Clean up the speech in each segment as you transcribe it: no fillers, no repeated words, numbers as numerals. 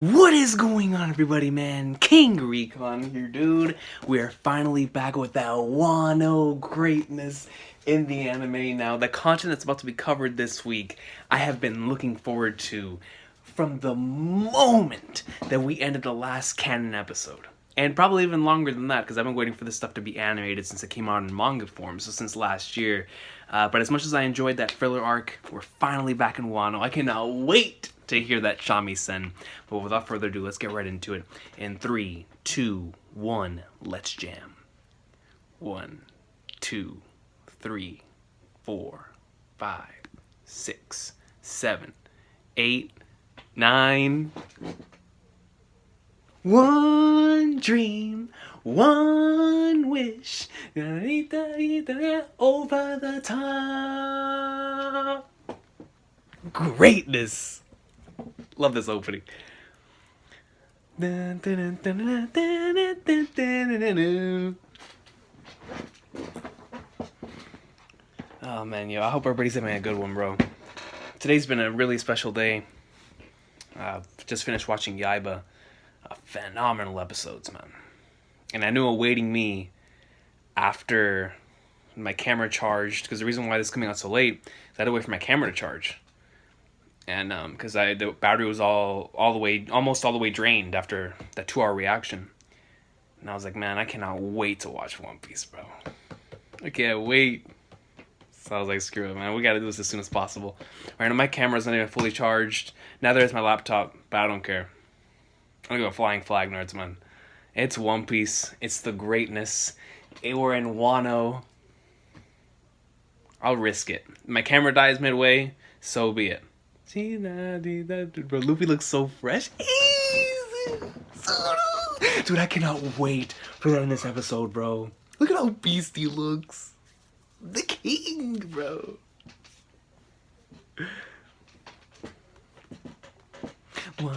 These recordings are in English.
What is going on, everybody, man? King Recon here, dude. We are finally back with that Wano greatness in the anime now. The content that's about to be covered this week, I have been looking forward to from the moment that we ended the last canon episode. And probably even longer than that, because I've been waiting for this stuff to be animated since it came out in manga form, so since last year. But as much as I enjoyed that filler arc, we're finally back in Wano. I cannot wait to hear that shamisen. But without further ado, let's get right into it. In 3, 2, 1, let's jam. 1, 2, 3, 4, 5, 6, 7, 8, 9. One dream, one wish, over the top. Greatness. Love this opening. Oh man, yo, I hope everybody's having a good one, bro. Today's been a really special day. Just finished watching Yaiba. Phenomenal episodes, man. And I knew awaiting me after my camera charged, because the reason why this is coming out so late is I had to wait for my camera to charge. And because the battery was almost all the way drained after that 2-hour reaction. And I was like, man, I cannot wait to watch One Piece, bro. I can't wait. So I was like, screw it, man. We gotta do this as soon as possible. Right now, my camera's not even fully charged. Neither is my laptop, but I don't care. I'm gonna go flying flag, nerds, man. It's One Piece. It's the greatness. We're in Wano. I'll risk it. My camera dies midway, so be it. Bro, Luffy looks so fresh. Dude, I cannot wait for that in this episode, bro. Look at how beastie he looks. The king, bro. So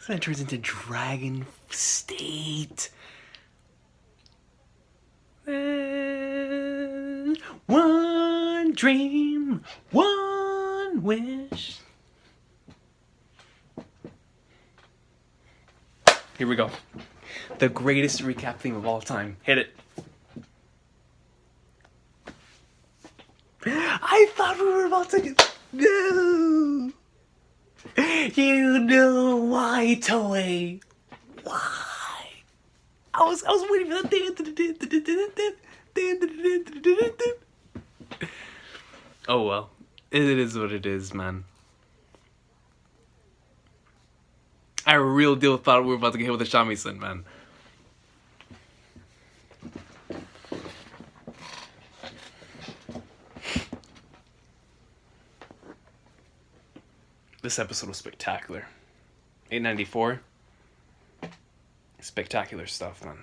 that turns into Dragon State. One dream, one wish. Here we go. The greatest recap theme of all time. Hit it. I thought we were about to get... No! You know why, Toei? Why? I was waiting for that. Oh well. It is what it is, man. I real deal thought we were about to get hit with a shamisen, man. This episode was spectacular. 894. Spectacular stuff, man.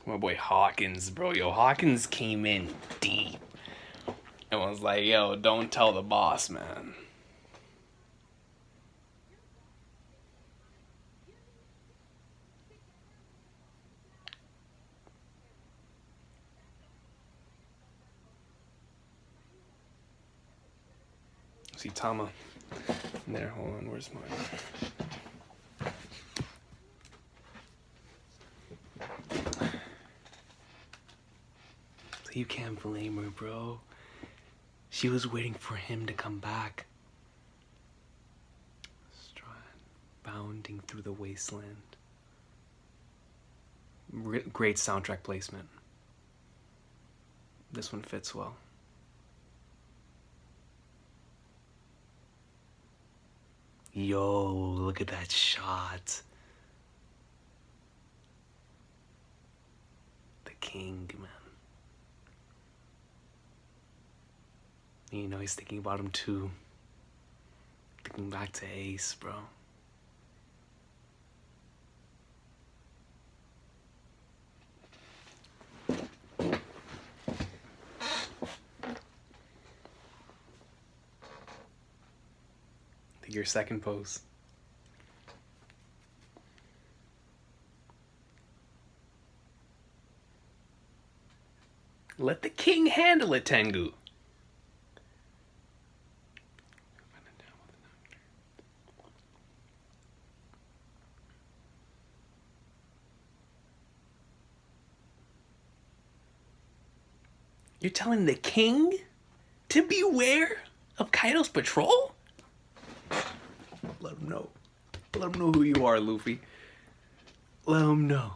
My boy Hawkins, bro. Yo, Hawkins came in deep. And was like, yo, don't tell the boss, man. See Tama. There, hold on, where's mine? You can't blame her, bro. She was waiting for him to come back. Stride, bounding through the wasteland. Great soundtrack placement. This one fits well. Yo, look at that shot. The king, man. You know, he's thinking about him too. Thinking back to Ace, bro. Your second pose. Let the king handle it, Tengu. You're telling the king to beware of Kaido's patrol? Let him know. Let him know who you are, Luffy. Let him know.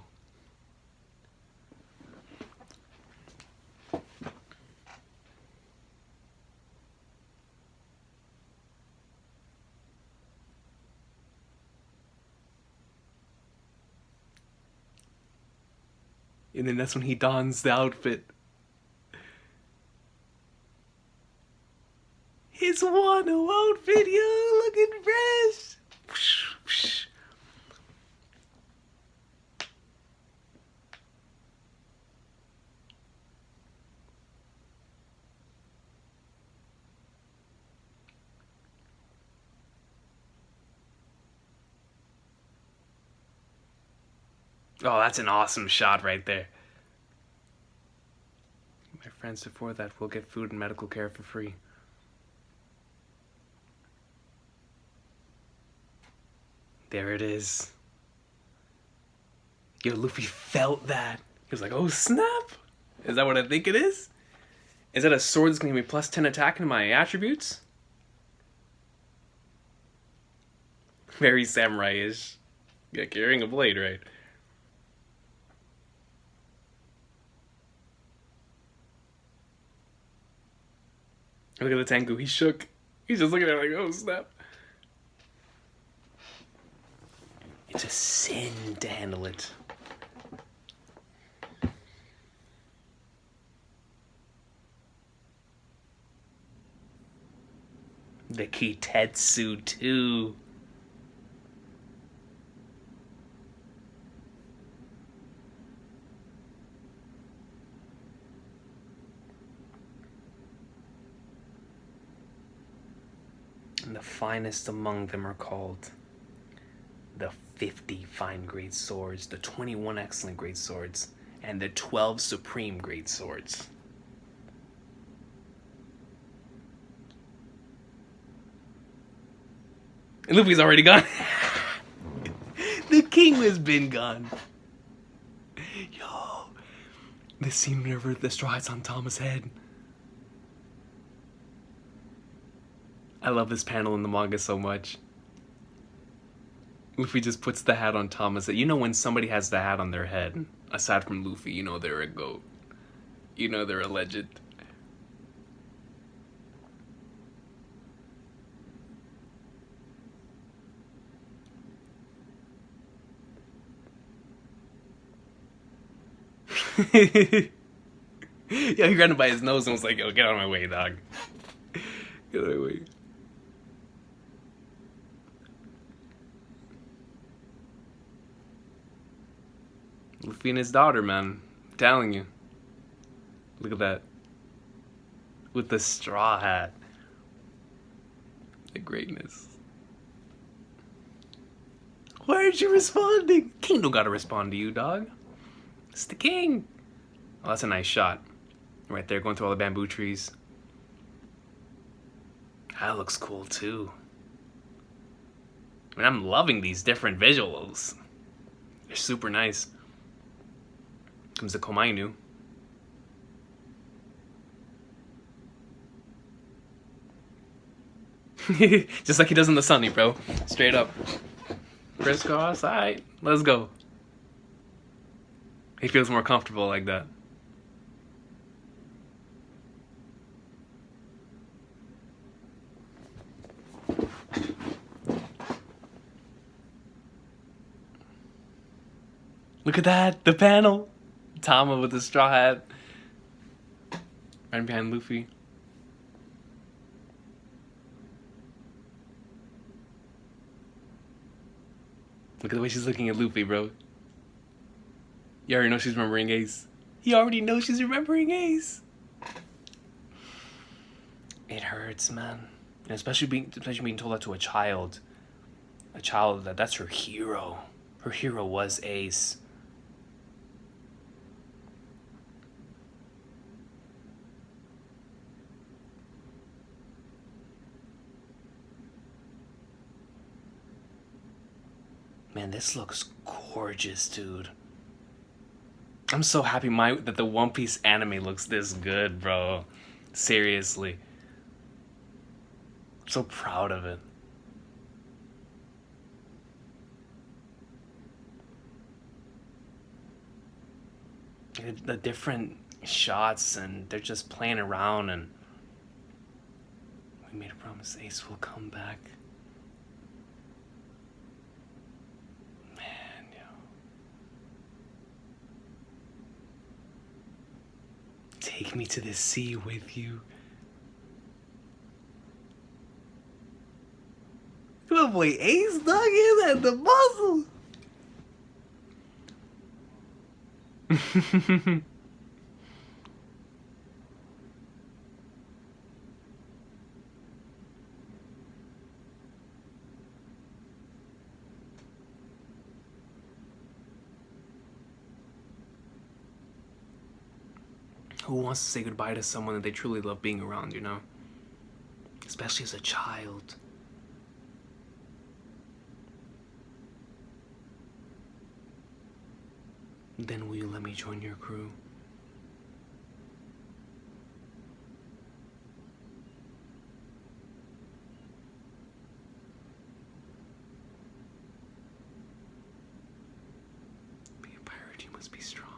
And then that's when he dons the outfit. His Wano outfit, yo, looking fresh. Oh, that's an awesome shot right there. My friends before that will get food and medical care for free. There it is. Yo, Luffy felt that. He was like, oh snap! Is that what I think it is? Is that a sword that's going to give me plus 10 attack into my attributes? Very samurai-ish. Yeah, carrying a blade, right? Look at the Tengu, he shook. He's just looking at it like, oh snap. It's a sin to handle it. The Kitetsu too. And the finest among them are called the 50 fine great swords, the 21 excellent great swords, and the 12 supreme great swords. And Luffy's already gone. The king has been gone. Yo, this scene whenever the straw hat's on Tama's head. I love this panel in the manga so much. Luffy just puts the hat on Tama's head. You know when somebody has the hat on their head, aside from Luffy, you know they're a goat. You know they're a legend. Yeah, he grabbed him by his nose and was like, yo, get out of my way, dog. Get out of my way. Luffy and his daughter, man. I'm telling you. Look at that. With the straw hat. The greatness. Why aren't you responding? King don't gotta respond to you, dog. It's the king. Oh, that's a nice shot. Right there, going through all the bamboo trees. That looks cool, too. I mean, I'm loving these different visuals. They're super nice. Comes the Komainu. Just like he does in the Sunny, bro. Straight up. Crisscross, alright, let's go. He feels more comfortable like that. Look at that, the panel. Tama with the straw hat. Right behind Luffy. Look at the way she's looking at Luffy, bro. You already know she's remembering Ace. You already know she's remembering Ace. It hurts, man. And especially being told that to a child. A child that's her hero. Her hero was Ace. Man, this looks gorgeous, dude. I'm so happy that the One Piece anime looks this good, bro. Seriously. I'm so proud of it. The different shots, and they're just playing around, and we made a promise Ace will come back. Man, yo. Take me to the sea with you. Come on, boy, Ace, dog, is at the muscle. Who wants to say goodbye to someone that they truly love being around, you know? Especially as a child. Then will you let me join your crew? Be a pirate, you must be strong.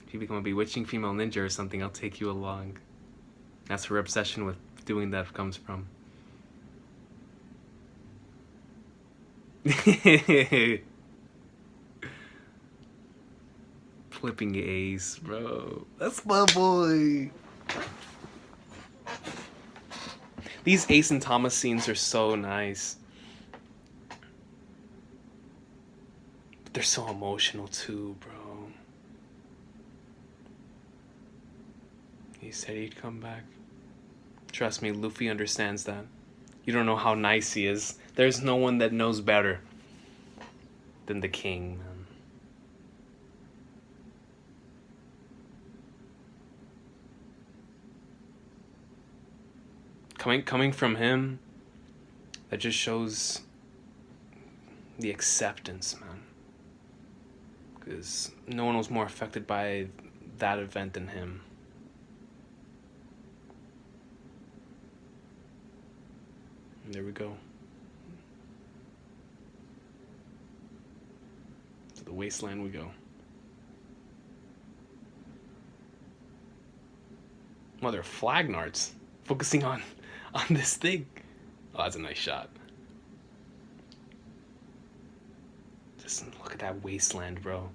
If you become a bewitching female ninja or something, I'll take you along. That's where her obsession with doing that comes from. Flipping Ace, bro. That's my boy. These Ace and Tama scenes are so nice. But they're so emotional too, bro. He said he'd come back. Trust me, Luffy understands that. You don't know how nice he is. There's no one that knows better than the king, man. Coming from him, that just shows the acceptance, man. Because no one was more affected by that event than him. And there we go. To the wasteland we go. Well, they're flagnards. Focusing on this thing. Oh, that's a nice shot. Just look at that wasteland, bro.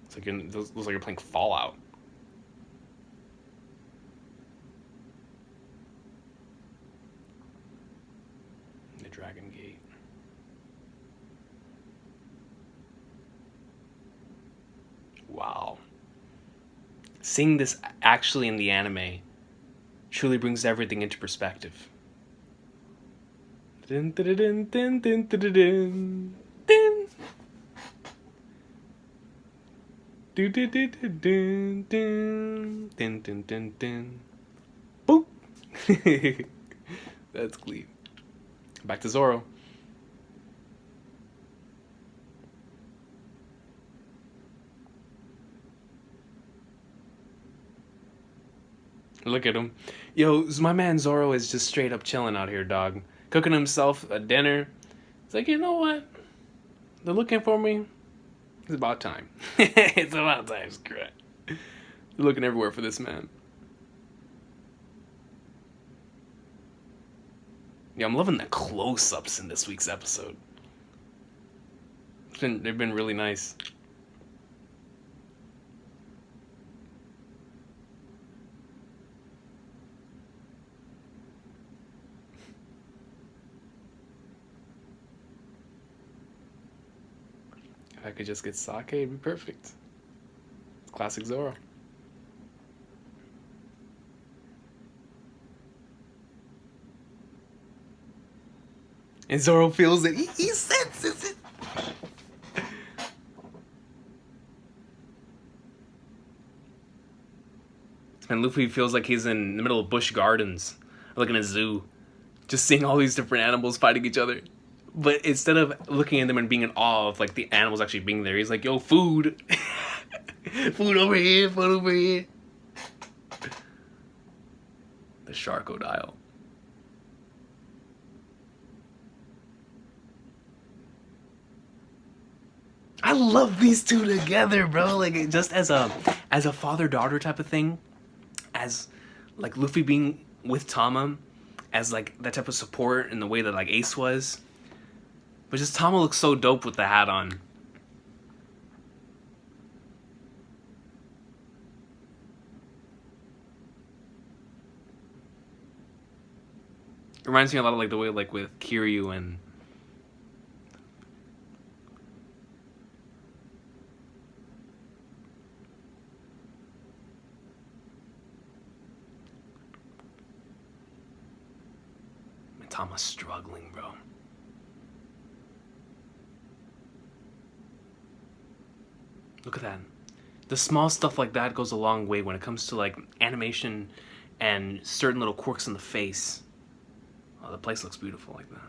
It's like it looks like you're playing Fallout. The Dragon Gate. Wow. Seeing this actually in the anime truly brings everything into perspective. Dun, dun, dun, dun, dun, dun, dun, dun, dun. Do, do, do, do, dun, dun, dun, dun, dun, dun. Boop. That's clean. Back to Zoro. Look at him. Yo, my man Zoro is just straight up chilling out here, dog. Cooking himself a dinner. It's like, you know what? They're looking for me. It's about time. It's about time, scrat. They're looking everywhere for this man. Yeah, I'm loving the close-ups in this week's episode. They've been really nice. If I could just get sake, it'd be perfect. Classic Zoro. And Zoro feels it. He senses it. And Luffy feels like he's in the middle of Busch Gardens, or like in a zoo, just seeing all these different animals fighting each other. But instead of looking at them and being in awe of like the animals actually being there, he's like, "Yo, food, food over here, food over here." The Sharkodile. I love these two together, bro. Like just as a father-daughter type of thing, as like Luffy being with Tama, as like that type of support in the way that like Ace was. But just Tama looks so dope with the hat on. It reminds me a lot of like the way like with Kiryu and Tama's struggling, bro. Look at that. The small stuff like that goes a long way when it comes to like animation and certain little quirks in the face. Oh, the place looks beautiful like that.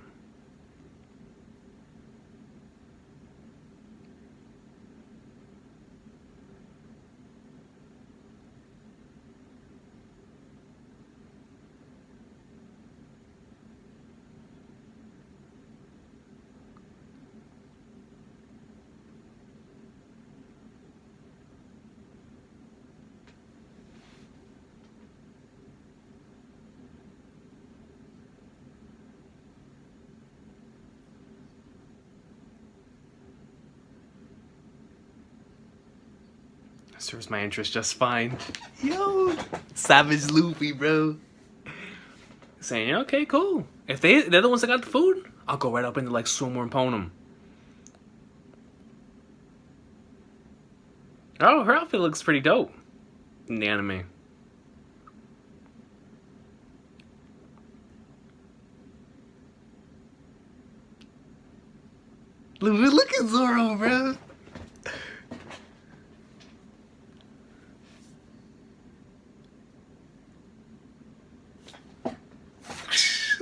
Serves my interest just fine. Yo, Savage Luffy, bro. Saying, okay, cool. If they're the ones that got the food, I'll go right up into like Sumo and pwn them. Oh, her outfit looks pretty dope in the anime. Look at Zoro, bro.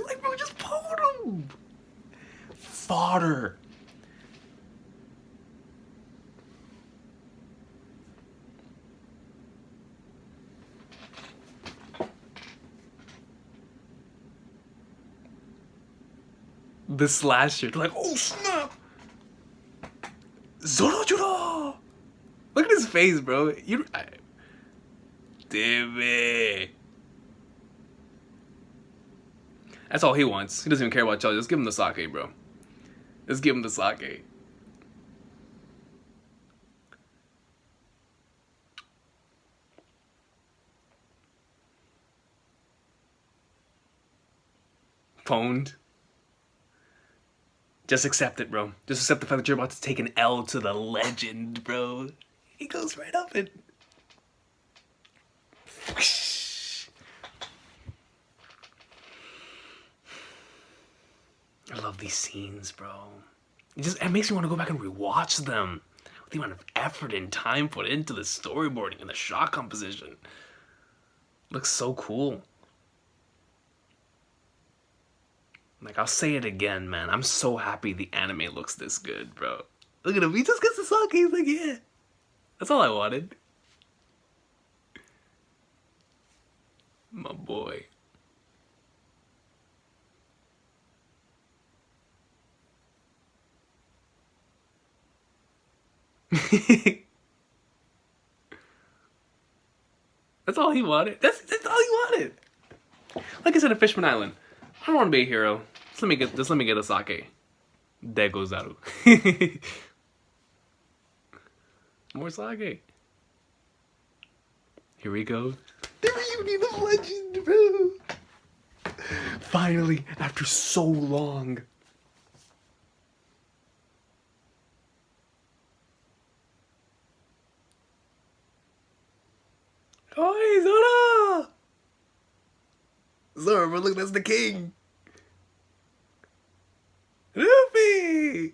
Like, bro, just pwn him. Fodder. The slasher, like, oh snap! Zoro Juro! Look at his face, bro. Damn it. That's all he wants. He doesn't even care about y'all. Just give him the sake, bro. Just give him the sake. Pwned. Just accept it, bro. Just accept the fact that you're about to take an L to the legend, bro. He goes right up and... I love these scenes, bro. It makes me want to go back and rewatch them. With the amount of effort and time put into the storyboarding and the shot composition. Looks so cool. Like, I'll say it again, man. I'm so happy the anime looks this good, bro. Look at him. He just gets the sake. He's like, yeah. That's all I wanted. My boy. That's all he wanted. That's all he wanted. Like I said at Fishman Island, I don't want to be a hero. Just let me get a sake. There goes Zaru. More sake. Here we go. The reunion of legend, bro. Finally, after so long. Oi, Zoro! Zoro, bro, look, that's the king. way.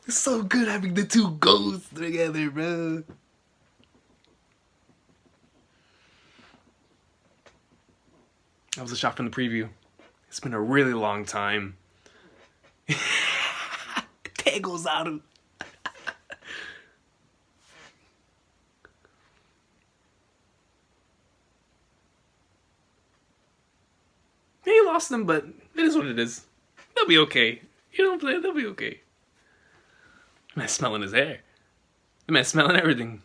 It's so good having the two ghosts together, bro. That was a shot from the preview. It's been a really long time. Tangles out of. He lost them, but it is what it is. They'll be okay. You know what I'm saying? They'll be okay. The man's smelling his hair. The man's smelling everything.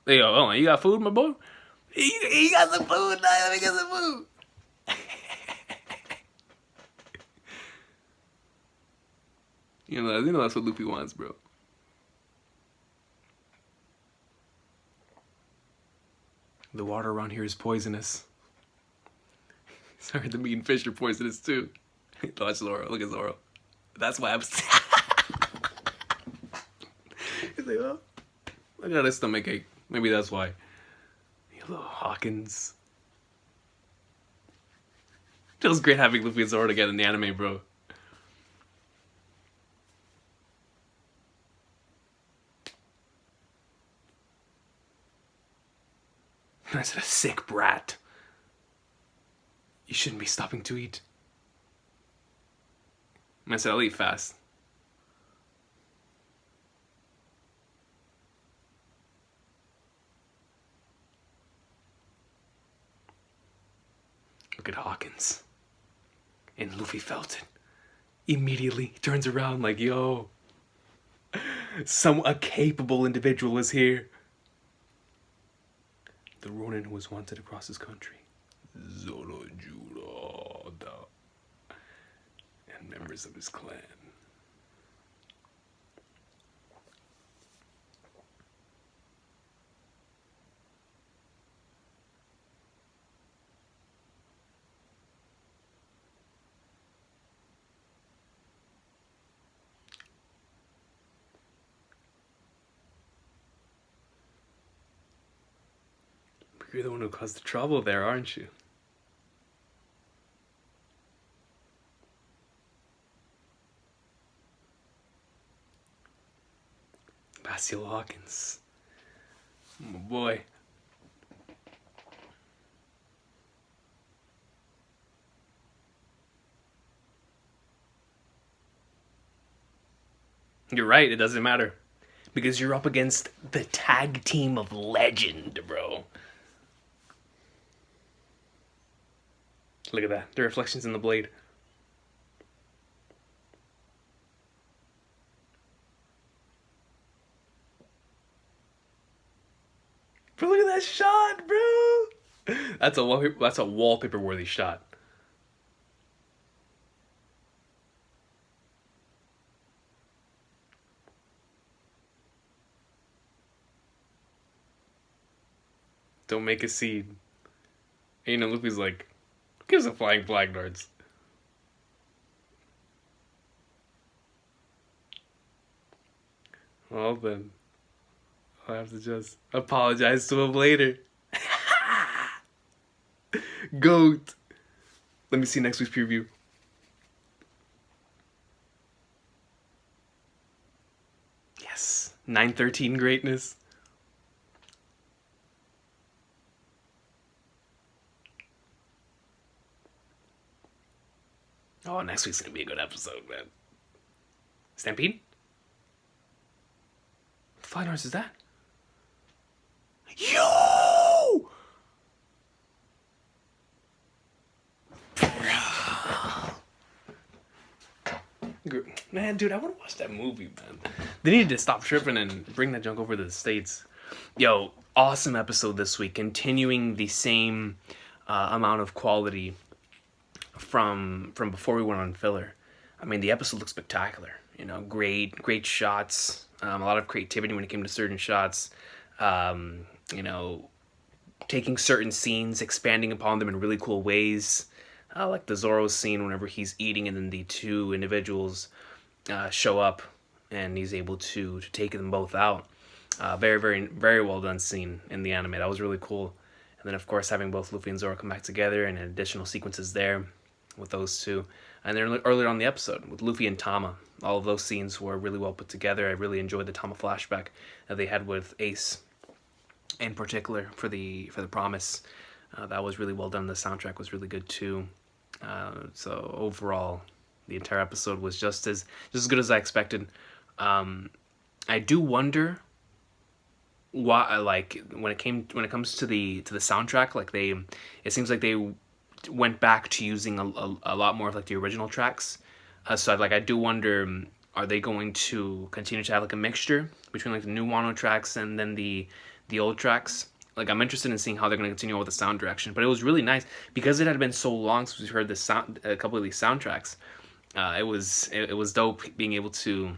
They go, oh, you got food, my boy? He got some food, now let me get some food. You know that's what Luffy wants, bro. The water around here is poisonous. Sorry, the meat and fish are poisonous too. Watch Zoro. Look at Zoro. That's why I'm. He's like, oh, look at his stomach ache. Maybe that's why. You little Hawkins. Feels great having Luffy and Zoro together in the anime, bro. I said a sick brat. You shouldn't be stopping to eat. I said I'll eat fast. Look at Hawkins. And Luffy felt it. Immediately turns around like, yo, a capable individual is here. The Ronin who was wanted across his country. Zoro and members of his clan. You're the one who caused the trouble there, aren't you? Hawkins. My boy. You're right, it doesn't matter. Because you're up against the tag team of legend, bro. Look at that. The reflections in the blade. But look at that shot, bro. That's a wallpaper worthy shot. Don't make a scene. And, you know, Luffy's like, who gives a flying flag darts? Well then, I'll have to just apologize to him later. Goat. Let me see next week's preview. Yes, 913 greatness. Oh, next week's gonna be a good episode, man. Stampede? What flying horse is that? Yo! Man, dude, I want to watch that movie, man. They need to stop tripping and bring that junk over to the States. Yo, awesome episode this week. Continuing the same amount of quality from before we went on filler. I mean, the episode looks spectacular. You know, great shots. A lot of creativity when it came to certain shots. You know, taking certain scenes, expanding upon them in really cool ways. Like the Zoro scene whenever he's eating and then the two individuals show up and he's able to take them both out. Very well done scene in the anime. That was really cool. And then, of course, having both Luffy and Zoro come back together and additional sequences there with those two. And then earlier on the episode with Luffy and Tama. All of those scenes were really well put together. I really enjoyed the Tama flashback that they had with Ace, in particular for the Promise. That was really well done. The soundtrack was really good too. So overall, the entire episode was just as good as I expected. I do wonder why, like, when it comes to the soundtrack, like it seems like they went back to using a lot more of like the original tracks. So I do wonder, are they going to continue to have like a mixture between like the new Wano tracks and then the old tracks? Like, I'm interested in seeing how they're going to continue with the sound direction. But it was really nice because it had been so long since we've heard a couple of these soundtracks. It was dope being able to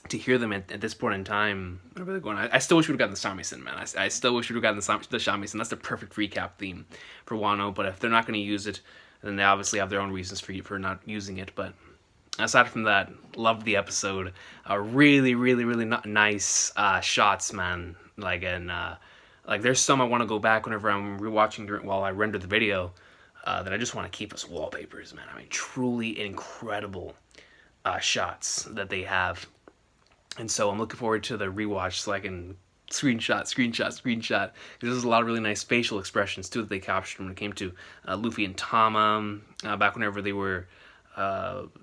hear them at this point in time. What are they going? I still wish we'd gotten the shamisen, man. I still wish we'd gotten the shamisen. That's the perfect recap theme for Wano. But if they're not going to use it, then they obviously have their own reasons for not using it. But aside from that, loved the episode. Really, really, really nice shots, man. Like there's some I want to go back whenever I'm rewatching while I render the video. That I just want to keep as wallpapers, man. I mean, truly incredible shots that they have. And so I'm looking forward to the rewatch so I can screenshot. There's a lot of really nice facial expressions too that they captured when it came to Luffy and Tama, back whenever they were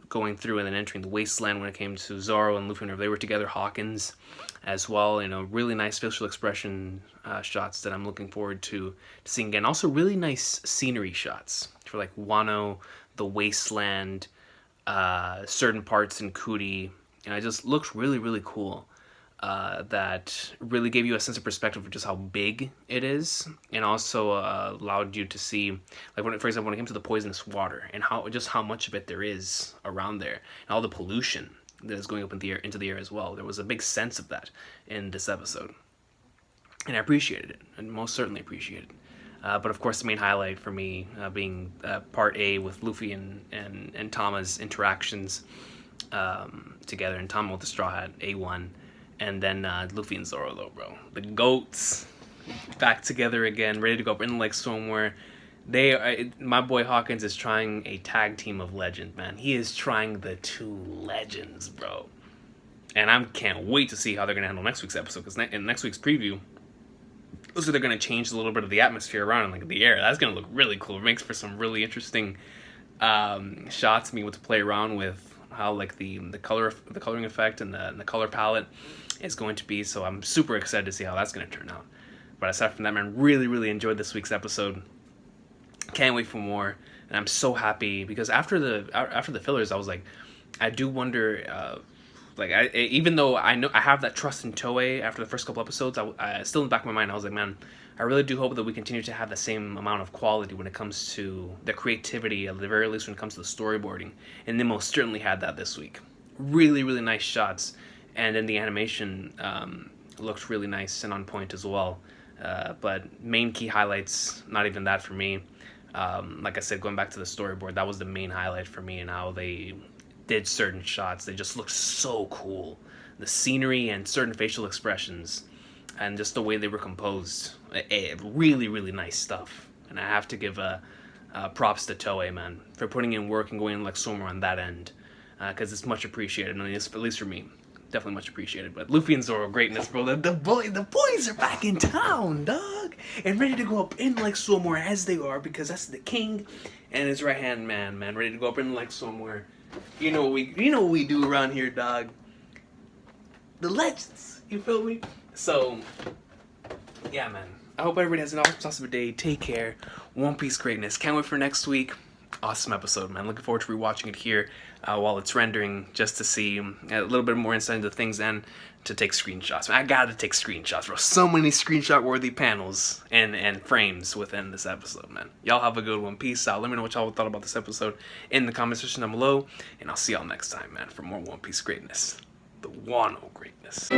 going through and then entering the wasteland, when it came to Zoro and Luffy whenever they were together, Hawkins as well. You know, really nice facial expression shots that I'm looking forward to seeing again. Also really nice scenery shots for like Wano, the wasteland, certain parts in Kuti. And it just looks really, really cool. That really gave you a sense of perspective of just how big it is, and also allowed you to see, like, for example, when it came to the poisonous water and how much of it there is around there, and all the pollution that is going up into the air as well. There was a big sense of that in this episode, and I appreciated it, and most certainly appreciated it. But of course, the main highlight for me being part A with Luffy and Tama's interactions together, and Tama with the Straw Hat, A1. And then Luffy and Zoro, though, bro. The GOATs back together again, ready to go up in the lake somewhere. My boy Hawkins is trying a tag team of legend, man. He is trying the two legends, bro. And I can't wait to see how they're going to handle next week's episode. Because in next week's preview, looks like they're going to change a little bit of the atmosphere around, like the air. That's going to look really cool. It makes for some really interesting shots, being able to play around with how like the coloring effect and the color palette is going to be. So I'm super excited to see how that's going to turn out. But aside from that, man, really, really enjoyed this week's episode. Can't wait for more. And I'm so happy because after the fillers, I was like, I do wonder, even though I know I have that trust in Toei after the first couple episodes, I still in the back of my mind, I was like, man, I really do hope that we continue to have the same amount of quality when it comes to the creativity, at the very least when it comes to the storyboarding. And they most certainly had that this week. Really, really nice shots. And then the animation looked really nice and on point as well. But main key highlights, not even that for me. Like I said, going back to the storyboard, that was the main highlight for me, and how they did certain shots. They just looked so cool. The scenery and certain facial expressions and just the way they were composed. Really, really nice stuff. And I have to give props to Toei, man, for putting in work and going like somewhere on that end. Because it's much appreciated, at least for me. Definitely much appreciated. But Luffy and Zoro, greatness, bro. The boys are back in town, dog. And ready to go up in like somewhere as they are, because that's the king and his right-hand man, ready to go up in like somewhere. You know what we do around here, dog. The legends. You feel me? So, yeah, man. I hope everybody has an awesome day. Take care. One Piece greatness. Can't wait for next week. Awesome episode, man. Looking forward to rewatching it here while it's rendering, just to see a little bit more insight into things and to take screenshots. Man, I gotta take screenshots, bro. So many screenshot-worthy panels and frames within this episode, man. Y'all have a good one. Peace out. Let me know what y'all thought about this episode in the comment section down below, and I'll see y'all next time, man, for more One Piece greatness. The Wano greatness.